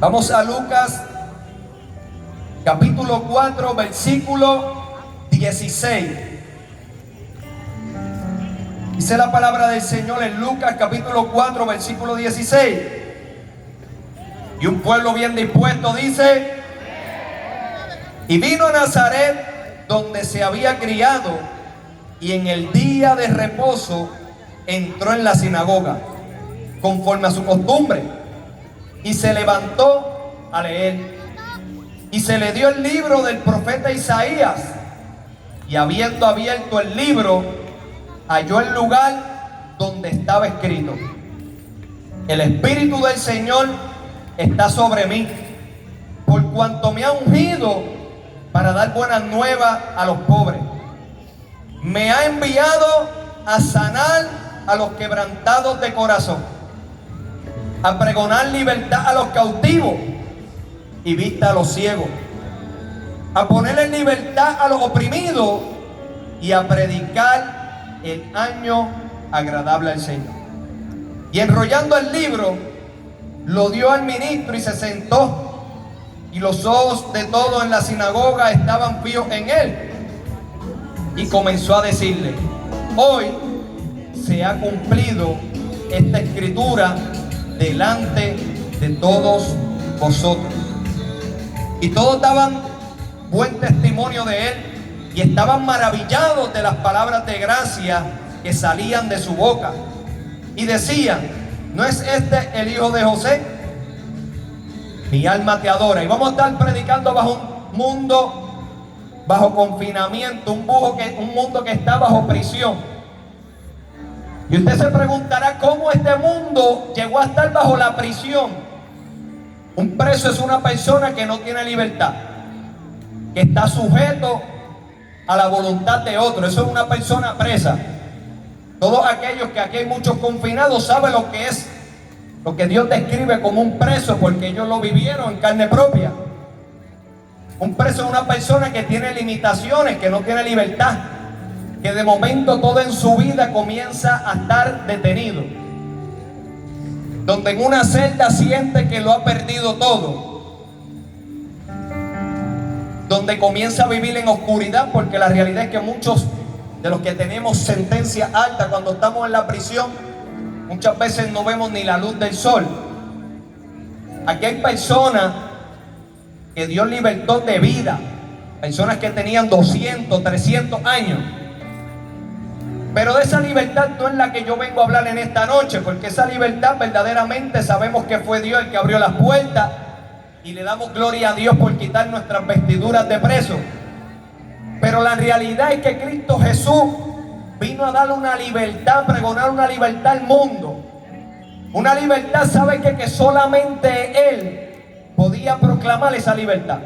Vamos a Lucas capítulo 4 versículo 16. Dice la palabra del Señor en Lucas capítulo 4 versículo 16. Y un pueblo bien dispuesto dice: y vino a Nazaret, donde se había criado, y en el día de reposo entró en la sinagoga, conforme a su costumbre, y se levantó a leer. Y se le dio el libro del profeta Isaías, y habiendo abierto el libro, halló el lugar donde estaba escrito: el Espíritu del Señor está sobre mí, por cuanto me ha ungido para dar buenas nuevas a los pobres. Me ha enviado a sanar a los quebrantados de corazón, a pregonar libertad a los cautivos y vista a los ciegos, a poner en libertad a los oprimidos y a predicar el año agradable al Señor. Y enrollando el libro, lo dio al ministro y se sentó. Y los ojos de todos en la sinagoga estaban fijos en él. Y comenzó a decirle: hoy se ha cumplido esta escritura delante de todos vosotros. Y todos daban buen testimonio de él y estaban maravillados de las palabras de gracia que salían de su boca. Y decían: ¿no es este el hijo de José? Mi alma te adora. Y vamos a estar predicando bajo un mundo, bajo confinamiento, un mundo que está bajo prisión. Y usted se preguntará cómo este mundo llegó a estar bajo la prisión. Un preso es una persona que no tiene libertad, que está sujeto a la voluntad de otro. Eso es una persona presa. Todos aquellos que aquí hay muchos confinados saben lo que es, lo que Dios describe como un preso, porque ellos lo vivieron en carne propia. Un preso es una persona que tiene limitaciones, que no tiene libertad, que de momento todo en su vida comienza a estar detenido, donde en una celda siente que lo ha perdido todo, donde comienza a vivir en oscuridad, porque la realidad es que muchos de los que tenemos sentencia alta, cuando estamos en la prisión, muchas veces no vemos ni la luz del sol. Aquí hay personas que Dios libertó de vida, personas que tenían 200, 300 años. Pero de esa libertad no es la que yo vengo a hablar en esta noche, porque esa libertad verdaderamente sabemos que fue Dios el que abrió las puertas, y le damos gloria a Dios por quitar nuestras vestiduras de preso. Pero la realidad es que Cristo Jesús vino a darle una libertad, pregonar una libertad al mundo. Una libertad, ¿sabe qué? Que solamente Él podía proclamar esa libertad.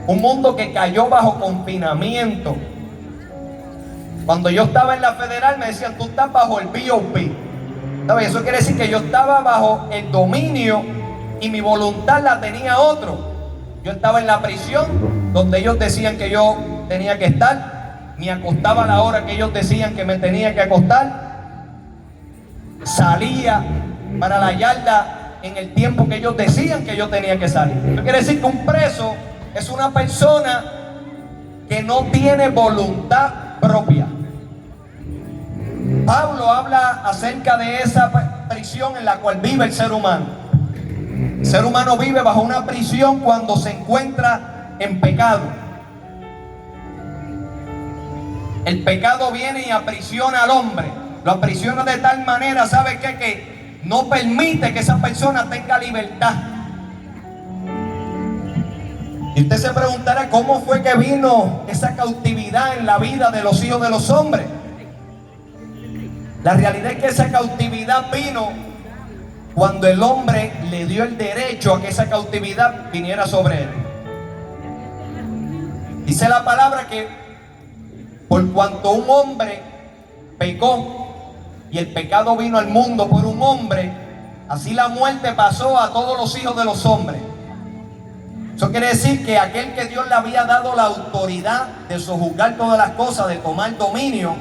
Un mundo que cayó bajo confinamiento. Cuando yo estaba en la federal me decían: tú estás bajo el BOP. ¿Sabes? Eso quiere decir que yo estaba bajo el dominio y mi voluntad la tenía otro. Yo estaba en la prisión donde ellos decían que yo tenía que estar. Me acostaba a la hora que ellos decían que me tenía que acostar. Salía para la yarda en el tiempo que ellos decían que yo tenía que salir. Eso quiere decir que un preso es una persona que no tiene voluntad propia. Pablo habla acerca de esa prisión en la cual vive el ser humano. El ser humano vive bajo una prisión cuando se encuentra en pecado. El pecado viene y aprisiona al hombre. Lo aprisiona de tal manera, ¿sabe qué? Que no permite que esa persona tenga libertad. Y usted se preguntará: ¿cómo fue que vino esa cautividad en la vida de los hijos de los hombres? La realidad es que esa cautividad vino cuando el hombre le dio el derecho a que esa cautividad viniera sobre él. Dice la palabra que por cuanto un hombre pecó y el pecado vino al mundo por un hombre, así la muerte pasó a todos los hijos de los hombres. Eso quiere decir que aquel que Dios le había dado la autoridad de sojuzgar todas las cosas, de tomar dominio,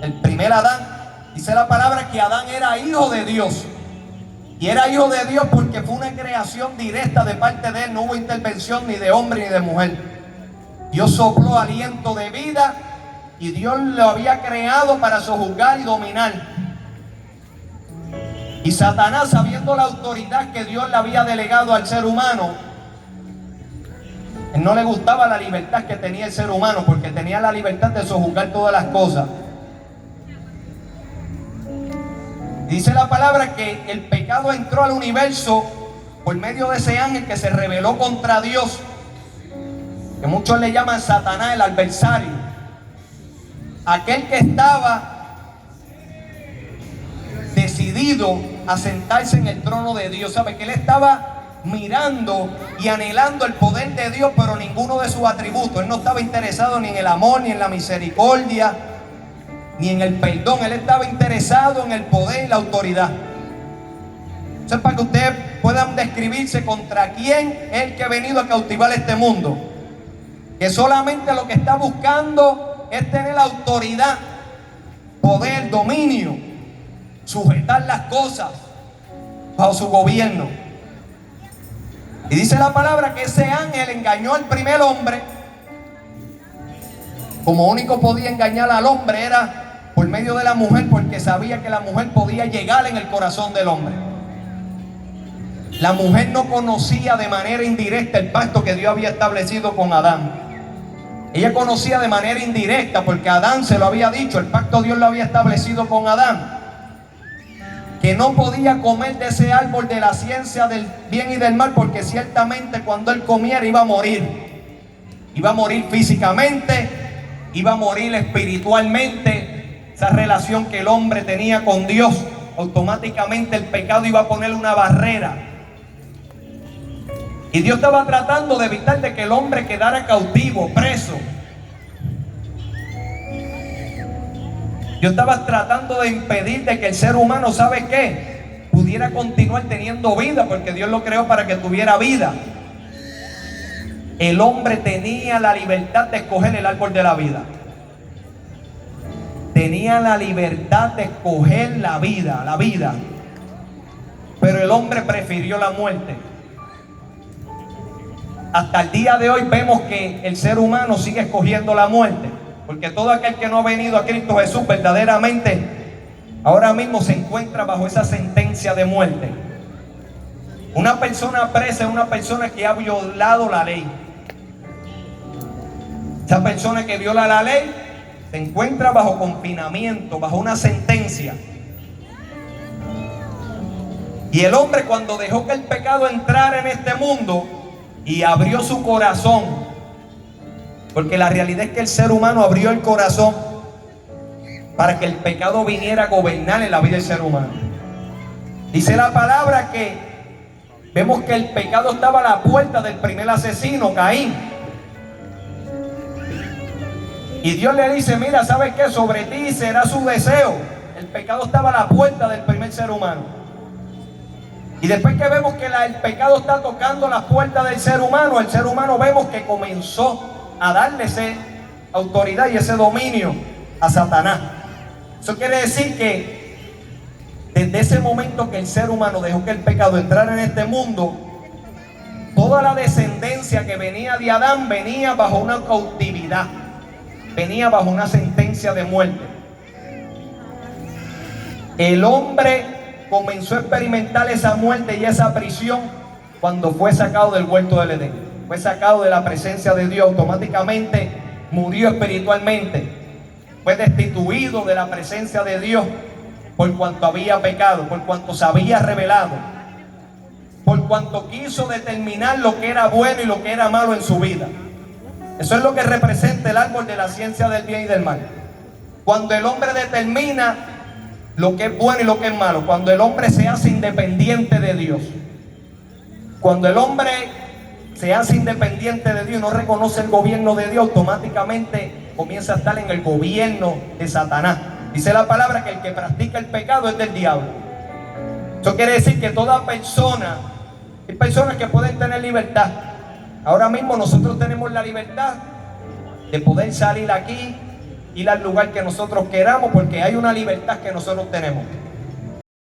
el primer Adán, dice la palabra que Adán era hijo de Dios. Y era hijo de Dios porque fue una creación directa de parte de él. No hubo intervención ni de hombre ni de mujer. Dios sopló aliento de vida y Dios lo había creado para sojuzgar y dominar. Y Satanás, sabiendo la autoridad que Dios le había delegado al ser humano, él no le gustaba la libertad que tenía el ser humano, porque tenía la libertad de sojuzgar todas las cosas. Dice la palabra que el pecado entró al universo por medio de ese ángel que se rebeló contra Dios, que muchos le llaman Satanás, el adversario, aquel que estaba decidido a sentarse en el trono de Dios. Sabe que él estaba mirando y anhelando el poder de Dios, pero ninguno de sus atributos. Él no estaba interesado ni en el amor, ni en la misericordia, ni en el perdón. Él estaba interesado en el poder y la autoridad. Eso es para que ustedes puedan describirse contra quién es el que ha venido a cautivar este mundo, que solamente lo que está buscando es tener autoridad, poder, dominio, sujetar las cosas bajo su gobierno. Y dice la palabra que ese ángel engañó al primer hombre. Como único podía engañar al hombre era por medio de la mujer, porque sabía que la mujer podía llegar en el corazón del hombre. La mujer no conocía de manera indirecta el pacto que Dios había establecido con Adán. Ella conocía de manera indirecta, porque Adán se lo había dicho, el pacto Dios lo había establecido con Adán, que no podía comer de ese árbol de la ciencia del bien y del mal, porque ciertamente cuando él comiera iba a morir. Iba a morir físicamente, iba a morir espiritualmente. Esa relación que el hombre tenía con Dios, automáticamente el pecado iba a ponerle una barrera. Y Dios estaba tratando de evitar de que el hombre quedara cautivo, preso. Dios estaba tratando de impedir de que el ser humano, ¿sabe qué?, pudiera continuar teniendo vida, porque Dios lo creó para que tuviera vida. El hombre tenía la libertad de escoger el árbol de la vida. Tenía la libertad de escoger la vida. Pero el hombre prefirió la muerte. Hasta el día de hoy vemos que el ser humano sigue escogiendo la muerte, porque todo aquel que no ha venido a Cristo Jesús verdaderamente ahora mismo se encuentra bajo esa sentencia de muerte. Una persona presa es una persona que ha violado la ley. Esa persona que viola la ley se encuentra bajo confinamiento, bajo una sentencia. Y el hombre, cuando dejó que el pecado entrara en este mundo y abrió su corazón, porque la realidad es que el ser humano abrió el corazón para que el pecado viniera a gobernar en la vida del ser humano. Dice la palabra que vemos que el pecado estaba a la puerta del primer asesino, Caín. Y Dios le dice, mira, ¿sabes qué? Sobre ti será su deseo. El pecado estaba a la puerta del primer ser humano. Y después que vemos que el pecado está tocando las puertas del ser humano, el ser humano vemos que comenzó a darle esa autoridad y ese dominio a Satanás. Eso quiere decir que desde ese momento que el ser humano dejó que el pecado entrara en este mundo, toda la descendencia que venía de Adán venía bajo una cautividad, venía bajo una sentencia de muerte. El hombre comenzó a experimentar esa muerte y esa prisión cuando fue sacado del huerto del Edén. Fue sacado de la presencia de Dios, automáticamente murió espiritualmente. Fue destituido de la presencia de Dios por cuanto había pecado, por cuanto se había rebelado, por cuanto quiso determinar lo que era bueno y lo que era malo en su vida. Eso es lo que representa el árbol de la ciencia del bien y del mal. Cuando el hombre determina lo que es bueno y lo que es malo, cuando el hombre se hace independiente de Dios, cuando el hombre se hace independiente de Dios y no reconoce el gobierno de Dios, automáticamente comienza a estar en el gobierno de Satanás. Dice la palabra que el que practica el pecado es del diablo. Eso quiere decir que toda persona, hay personas que pueden tener libertad. Ahora mismo nosotros tenemos la libertad de poder salir aquí, ir al lugar que nosotros queramos, porque hay una libertad que nosotros tenemos.